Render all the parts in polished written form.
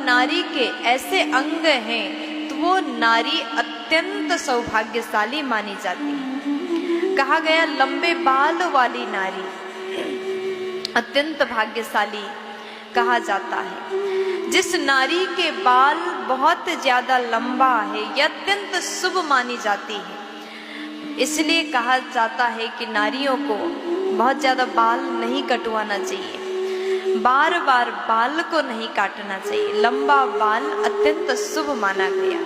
नारी के ऐसे अंग हैं तो वो नारी अत्यंत सौभाग्यशाली मानी जाती है। कहा गया लंबे बाल वाली नारी अत्यंत भाग्यशाली कहा जाता है। जिस नारी के बाल बहुत ज्यादा लंबा है यह अत्यंत शुभ मानी जाती है। इसलिए कहा जाता है कि नारियों को बहुत ज्यादा बाल नहीं कटवाना चाहिए, बार बार बाल को नहीं काटना चाहिए। लंबा बाल अत्यंत शुभ माना गया।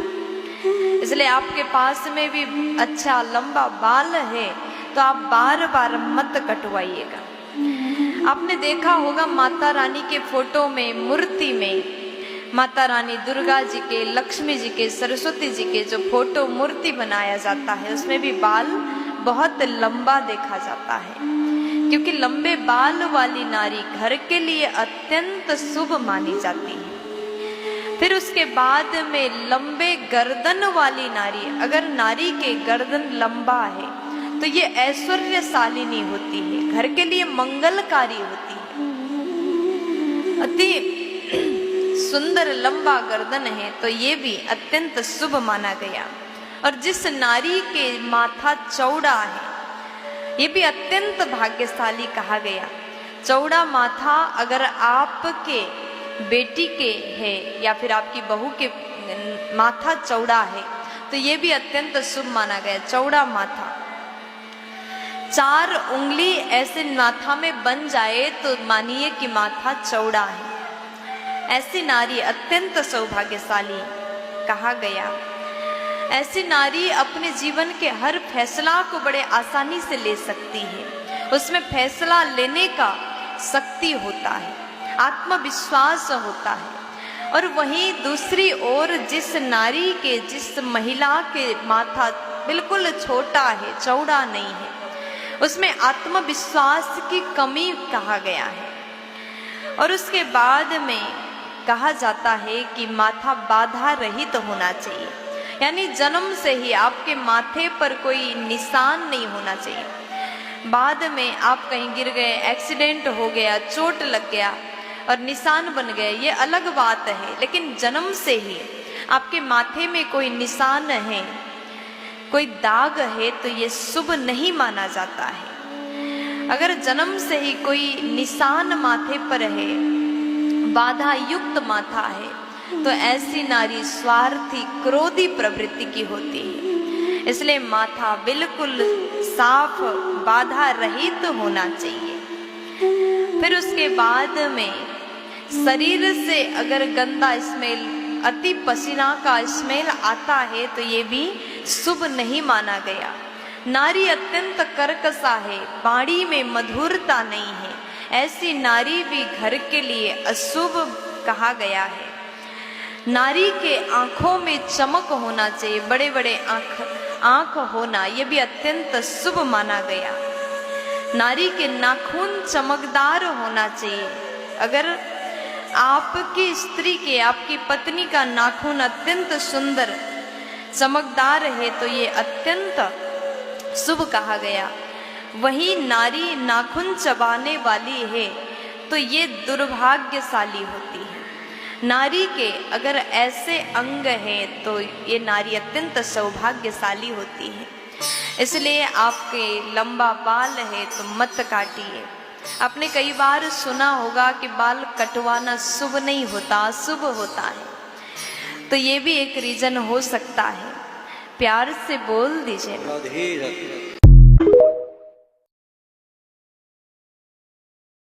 इसलिए आपके पास में भी अच्छा लंबा बाल है तो आप बार बार मत कटवाइएगा। आपने देखा होगा माता रानी के फोटो में, मूर्ति में माता रानी दुर्गा जी के, लक्ष्मी जी के, सरस्वती जी के जो फोटो मूर्ति बनाया जाता है उसमें भी बाल बहुत लंबा देखा जाता है, क्योंकि लंबे बाल वाली नारी घर के लिए अत्यंत शुभ मानी जाती है। फिर उसके बाद में लंबे गर्दन वाली नारी, अगर नारी के गर्दन लंबा है तो ये ऐश्वर्यशालिनी होती है, घर के लिए मंगलकारी होती है। अति सुंदर लंबा गर्दन है तो ये भी अत्यंत शुभ माना गया। और जिस नारी के माथा चौड़ा है ये भी अत्यंत भाग्यशाली कहा गया। चौड़ा माथा अगर आपके बेटी के है या फिर आपकी बहू के माथा चौड़ा है तो ये भी अत्यंत शुभ माना गया। चौड़ा माथा, 4 उंगली ऐसे माथा में बन जाए तो मानिए कि माथा चौड़ा है। ऐसी नारी अत्यंत सौभाग्यशाली कहा गया। ऐसी नारी अपने जीवन के हर फैसला को बड़े आसानी से ले सकती है, उसमें फैसला लेने का शक्ति होता है, आत्मविश्वास होता है। और वहीं दूसरी ओर जिस नारी के, जिस महिला के माथा बिल्कुल छोटा है, चौड़ा नहीं है, उसमें आत्मविश्वास की कमी कहा गया है। और उसके बाद में कहा जाता है कि माथा बाधा रहित तो होना चाहिए, यानी जन्म से ही आपके माथे पर कोई निशान नहीं होना चाहिए। बाद में आप कहीं गिर गए, एक्सीडेंट हो गया, चोट लग गया और निशान बन गए, ये अलग बात है। लेकिन जन्म से ही आपके माथे में कोई निशान है, कोई दाग है तो ये शुभ नहीं माना जाता है। अगर जन्म से ही कोई निशान माथे पर है, बाधा युक्त माथा है, तो ऐसी नारी स्वार्थी, क्रोधी प्रवृत्ति की होती है। इसलिए माथा बिल्कुल साफ, बाधा रहित होना चाहिए। फिर उसके बाद में शरीर से अगर गंदा स्मेल, अति पसीना का स्मेल आता है तो ये भी शुभ नहीं माना गया। नारी अत्यंत कर्कशा है, वाणी में मधुरता नहीं है, ऐसी नारी भी घर के लिए अशुभ कहा गया है। नारी के आंखों में चमक होना चाहिए, बड़े बड़े आंख होना ये भी अत्यंत शुभ माना गया। नारी के नाखून चमकदार होना चाहिए। अगर आपकी स्त्री के, आपकी पत्नी का नाखून अत्यंत सुंदर चमकदार है तो ये अत्यंत शुभ कहा गया। वही नारी नाखून चबाने वाली है तो ये दुर्भाग्यशाली होती है। नारी के अगर ऐसे अंग हैं तो ये नारी अत्यंत सौभाग्यशाली होती है। इसलिए आपके लंबा बाल है तो मत काटिए। आपने कई बार सुना होगा कि बाल कटवाना शुभ नहीं होता, अशुभ होता है, तो ये भी एक रीजन हो सकता है। प्यार से बोल दीजिए।